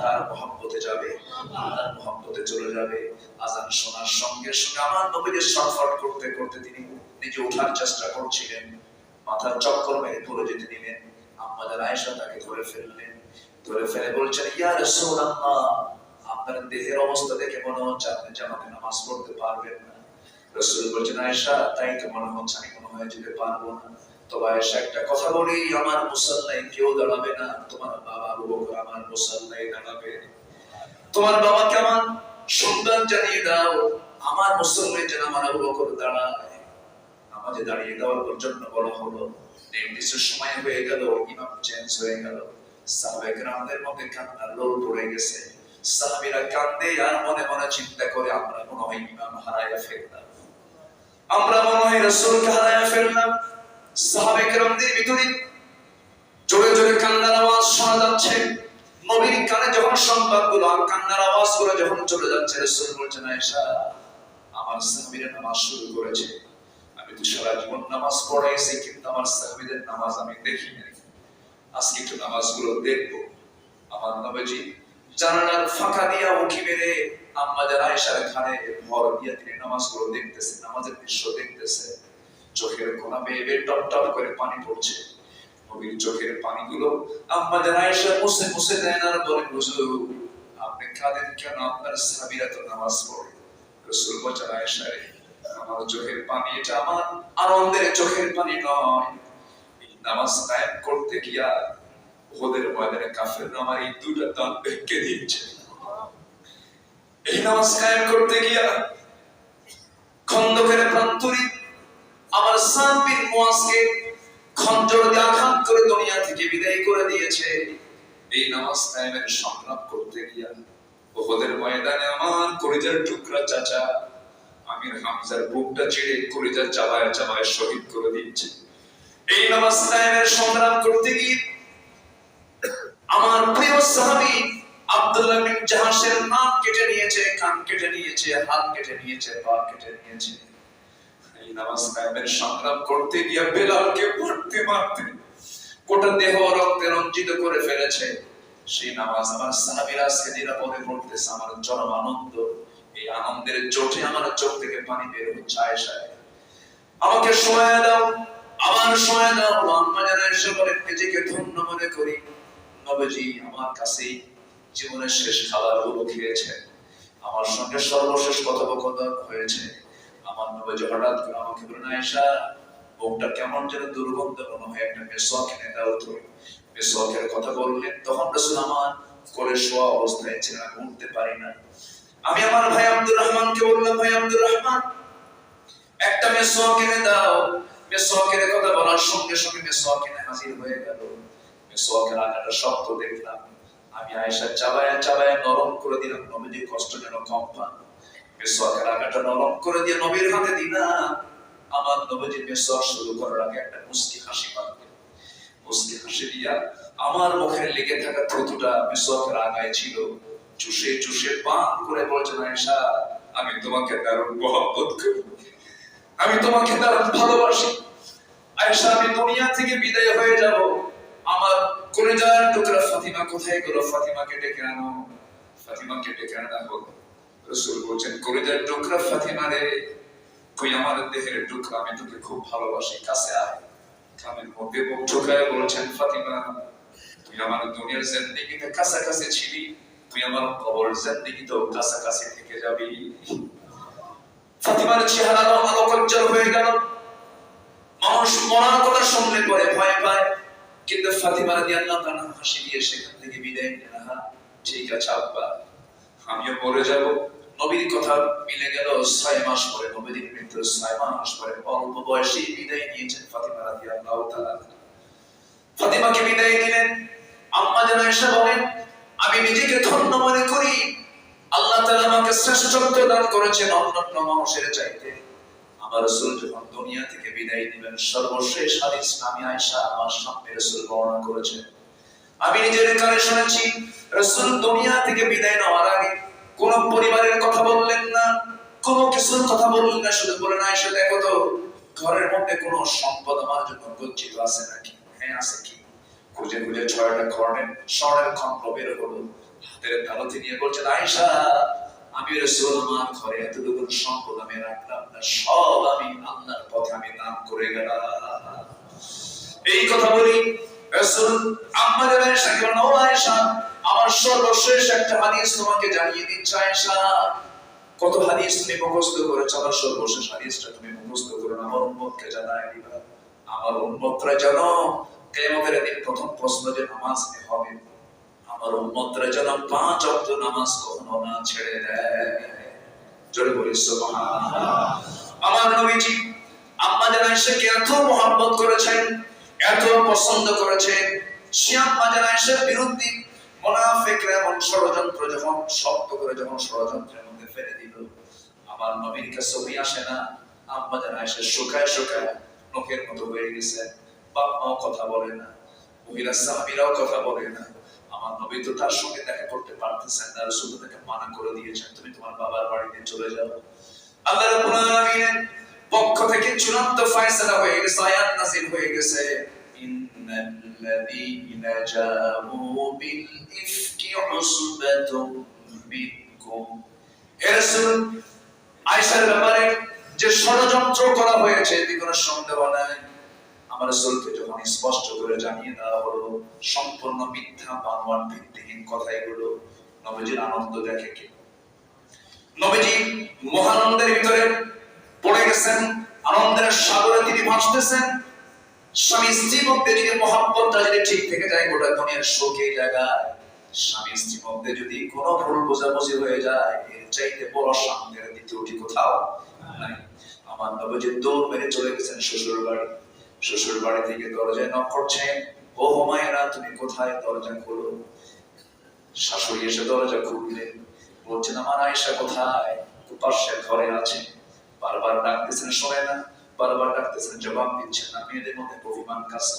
তার মহব্বতে যাবে, তার মহব্বতে চলে যাবে। আজান শোনার সঙ্গে সঙ্গে আমার নবীকে শটফট করতে করতে তিনি নিজে ওঠার চেষ্টা করছিলেন, মাথার চক্কর মেরে পড়ে যেতে দিলেন। আমাদের আয়েশা তাকে ধরে ফেললেন, ধরে ফেলে বলছেন, ইয়া রাসূলুল্লাহ, আপনার দেহের অবস্থা দেখে মনে হচ্ছে আপনি জামাতে নামাজ পড়তে পারবেন না। রাসূল বলছেন, আয়েশা তাই তো মনে হচ্ছে, আমি মনে হয় যেতে পারবো না। তবে আয়েশা একটা কথা বলি, আমার মুসাল্লায় কেউ দাঁড়াবে না, তোমার বাবা আবু বকর আমার মুসাল্লায় দাঁড়াবে। তোমার বাবাকে আমার সন্তান জানিয়ে দাও, আমার মুসাল্লায় যেন আমার আবু বকর দাঁড়ায়। নামাজে দাঁড়িয়ে দেওয়ার জন্য বলা হলো। নির্দিষ্ট সময় হয়ে গেল, ইমাম চেঞ্জ হয়ে গেল। সাহাবায়ে কেরামদের মধ্যে কান্নার লোল পড়ে গেছে। সাহাবীরা কান্দে আর মনে মনে চিন্তা করে, আমরা মনে হয় ইমাম হারায়া ফেললাম, আমরা মনে হয় রাসূলকে হারায়া ফেললাম। সাহাবায়ে কেরামদের ভিতরে জোরে জোরে কান্নার আওয়াজ শোনা যাচ্ছে। নবীর কানে যখন সংবাদগুলো আর কান্নার আওয়াজগুলো যখন চলে যাচ্ছে, রাসূল বলছেন, আয়েশা আমার সাহাবীরা নামাজ শুরু করেছে। আমি তো সারা জীবন নামাজ পড়াইছি, কিন্তু আমার সাহাবীদের নামাজ আমি দেখি নাই। আজকে একটু নামাজগুলো দেখবো। আমার নবীজি জানালার ফাঁকা দিয়া উঁকি মেরে আম্মাজান আয়েশার ঘাড়ে ভর দিয়া তিনি নামাজগুলো দেখতেছে, নামাজের দৃশ্য দেখতেছে। চোখের কোনা বেয়ে বেয়ে টপ টপ করে পানি পড়ছে। নবীর চোখের পানিগুলো আম্মাজান আয়েশা মুছে মুছে দেন আর বলেন, হুজুর আপনি কাঁদেন কেন? আপনার সাহাবীরা তো নামাজ পড়ে। রাসূল বলেন, আয়েশা রে, আমার চোখের পানি এটা আমার আনন্দের চোখের পানি নয়। এই নামাজ কায়েম করতে গিয়া উহুদের ময়দানে কাফেররা আমার এই দুইটা দাঁত ভেঙে দিয়েছে। এই নামাজ কায়েম করতে গিয়া খন্দকের প্রান্তরে আমার সাদ বিন মুয়াজকে খঞ্জর দিয়ে আঘাত করে দুনিয়া থেকে বিদায় করে দিয়েছে। এই নামাজ কায়েমের সংগ্রাম করতে গিয়া উহুদের ময়দানে আমার কলিজার টুকরা চাচা আমির হামজার বুকটা চিড়ে কলিজার চাবায় চাবায় শহীদ করে দিয়েছে। এই নামাজ কায়েমের সংগ্রাম করতে গিয়ে আমার প্রিয় সাহাবী আব্দুল্লাহ বিন জাহাশের নাক কেটে নিয়েছে, কান কেটে নিয়েছে, হাত কেটে নিয়েছে, পা কেটে নিয়েছে। এই নামাজ কায়েমের সংগ্রাম করতে গিয়ে বেলালকে মারতে মারতে গোটা দেহ রক্তে রঞ্জিত করে ফেলেছে। সেই নামাজ আমার সাহাবীরা আজকে নিরাপদে পড়তেছে, আমার চরম আনন্দ। এই আনন্দের চোটে আমার চোখ থেকে পানি বের হচ্ছে। আয়েশা আমাকে সময় দাও, আমার সময় দাও। আম্মা জান আয়েশা বলেন, নিজেকে ধন্য মনে করি, নবীজি আমার কাছে জীবনের শেষ খাবারগুলো খেয়েছেন, আমার সঙ্গে সর্বশেষ কথোপকথন হয়েছে। আমার নবীজি হঠাৎ করে আমাকে বলেন, আয়েশা মুখটা কেমন যেন দুর্গন্ধ মনে হয়, একটা মেসওয়াক এনে দাও তো। মেসওয়াকের কথা বললেন, তখন রাসূল আমার কোলে শোয়া অবস্থায় ছিলেন, আমি উঠতে পারি না। আমি আমার ভাই আব্দুর রহমানকে বললাম, ভাই আব্দুর রহমান একটা মেসওয়াক এনে দাও। মেসওয়াকের কথা বলার সঙ্গে সঙ্গে মেসওয়াক এনে হাজির হয়ে গেল। মেসওয়াকের আকারটা শক্ত দেখলাম, আমি আয়েশা চাবায়া চাবায়া নরম করে দিলাম, নবীজির কষ্ট যেন কম পান। মেসওয়াকের আকারটা নরম করে দিয়ে নবীর হাতে দিলাম। আমার নবীজি মেসওয়াক শুরু করার আগে একটা মুস্কি হাসি মারলেন। মুস্কি হাসি দিয়া আমার মুখে লেগে থাকা থুতুটা মেসওয়াকের আগায় ছিল, চুষে চুষে পান করে বলছেন, আয়েশা আমি তোমাকে দারুণ মহব্বত করি, আমি তোমাকে দারুণ ভালোবাসি। আয়েশা আমি দুনিয়া থেকে বিদায় হয়ে যাব, আমার কলিজার টুকরা ফাতিমা কোথায় গেল? ফাতিমাকে ডেকে আনো, ফাতিমাকে ডেকে আনা হোক। রাসূল বলেন, কলিজার টুকরা ফাতিমা রে, তুই আমার দেহের টুকরা, আমি তোকে খুব ভালোবাসি, কাছে আয়। কানের মধ্যে মুখ ঢোকায় বলেছেন, ফাতিমা তুই আমার দুনিয়ার জিন্দেগিতে কাছাকাছি ছিলি, তুই আমার কবর জিন্দেগিতেও কাছাকাছি থেকে যাবি। ফাতিমার চেহারা আলোকোজ্জ্বল হয়ে গেল। মানুষ মরার কথা শুনলে পরে ভয় পায়, কিন্তু ফাতিমা রাদিয়াল্লাহু তাআলা হাসি দিয়ে সেখান থেকে বিদায় নিলেন। ঠিক আছে আব্বা, আমিও মরে যাব। নবীর কথা মিলে গেল। 6 মাস পরে, নবীর মৃত্যুর 6 মাস পরে অল্প বয়সে বিদায় নিয়েছেন ফাতিমা রাদিয়াল্লাহু তাআলা। ফাতিমাকে বিদায় দিলেন। আম্মা জান আয়েশা বলেন, আমি নিজেকে ধন্য মনে করি, আল্লাহ তাআলা আমাকে শ্রেষ্ঠত্ব দান করেছেন অন্যান্য মানুষের চাইতে। আমার রাসূল যখন দুনিয়া থেকে বিদায় নেবেন, সর্বশেষ হাদিস আমি আয়েশা আমার সামনে রাসূল বর্ণনা করেছেন। আমি নিজের কানে শুনেছি, রাসূল দুনিয়া থেকে বিদায় নেওয়ার আগে কোন পরিবারের কথা বললেন না, কোন কিছুর কথা বললেন না, শুধু বলেন, আয়েশা দেখো তো ঘরের মধ্যে কোন সম্পদ আমার জন্য গচ্ছিত আছে নাকি? হ্যাঁ আছে। কি খুঁজে খুঁজে ছয়টা স্বর্ণের খন্ড বের হলো, হাতের তালুতে নিয়ে বলছেন, আয়েশা, আমি রাসূল আমার ঘরে এতটুকু সম্পদ আমি রাখলাম না, সব আমি আল্লাহর পথে আমি দান করে গেলাম। এই কথা বলি রাসূল আম্মা জান আয়েশাকে বলেন, ও আয়েশা, আমার সর্বশেষ একটা হাদিস তোমাকে জানিয়ে দিচ্ছি আয়েশা। কত হাদিস তুমি মুখস্থ করেছো, আমার সর্বশেষ হাদিসটা তুমি মুখস্থ করো, আমার উম্মতকে জানায় দিবা। আমার উম্মতরা জানো কিয়ামতের দিন প্রথম প্রশ্ন যে নামাজ হবে, আমার উম্মতরা যেন 5 ওয়াক্ত নামাজ কখনো না ছেড়ে দেয়। জোরে বলি সুবহানাল্লাহ। আমার নবীজি আম্মা জান আয়েশাকে এত মহব্বত করেছেন, এত পছন্দ করেছেন, সে আম্মা জান আয়েশার বিরুদ্ধে মুনাফিকরা এমন ষড়যন্ত্র যখন শক্ত করে যখন ষড়যন্ত্রের মধ্যে ফেলে দিল, আমার নবীর কাছে ওই আসে না। আম্মা জান আয়েশা শুকায় শুকায় নখের মতো হয়ে গেছে, বাপ মাও কথা বলে না, মহিলা সাহাবীরাও কথা বলে না। আমার নবী তো তার সঙ্গে দেখা করতে পারতেছেন না, রাসূল তাকে মানা করে দিয়েছেন, তুমি তোমার বাবার বাড়িতে চলে যাও। আল্লাহ রাব্বুল আলামিনের পক্ষ থেকে চূড়ান্ত ফয়সালা হয়ে গেছে, আয়াত নাযিল হয়ে গেছে, ইন্নাল্লাযীনা জামু বিল ইফকি উসবাতুম মিনকুম। হে রাসূল, আয়েশার ব্যাপারে যে ষড়যন্ত্র করা হয়েছে এতে কোনো সন্দেহ নাই। আমার রাসূলকে যখন স্পষ্ট করে জানিয়ে দেওয়া হলো সম্পূর্ণ মিথ্যা বানোয়াট ভিত্তিহীন কথা এগুলো, নবীজির আনন্দ দেখে কি, নবীজি মহানন্দের ভিতরে পড়ে গেছেন, আনন্দের সাগরে তিনি ভাসতেছেন। স্বামী স্ত্রীর মধ্যে যদি মহব্বতটা যদি ঠিক থেকে যায়, গোটা দুনিয়ার শোকের জায়গায় স্বামী স্ত্রীর মধ্যে যদি কোনো ভুল বোঝাবুঝি হয়ে যায়, এর চাইতে বড় শান্তির দ্বিতীয়টি কোথাও নাই। আমার নবীজি দৌড় মেরে চলে গেছেন শ্বশুর বাড়ি। শ্বশুর বাড়ি থেকে দরজায় নক করছেন, ও হুমায়রা তুমি কোথায়, দরজা খোলো। শাশুড়ি এসে দরজা খুললেন, বলছেন আমার আয়েশা কোথায়, পাশের ঘরে আছে। বারবার ডাকতেছেন শোনে না, বারবার ডাকতেছেন জবাব দিচ্ছেন না, মেয়েদের মধ্যে অভিমান কাজ করে।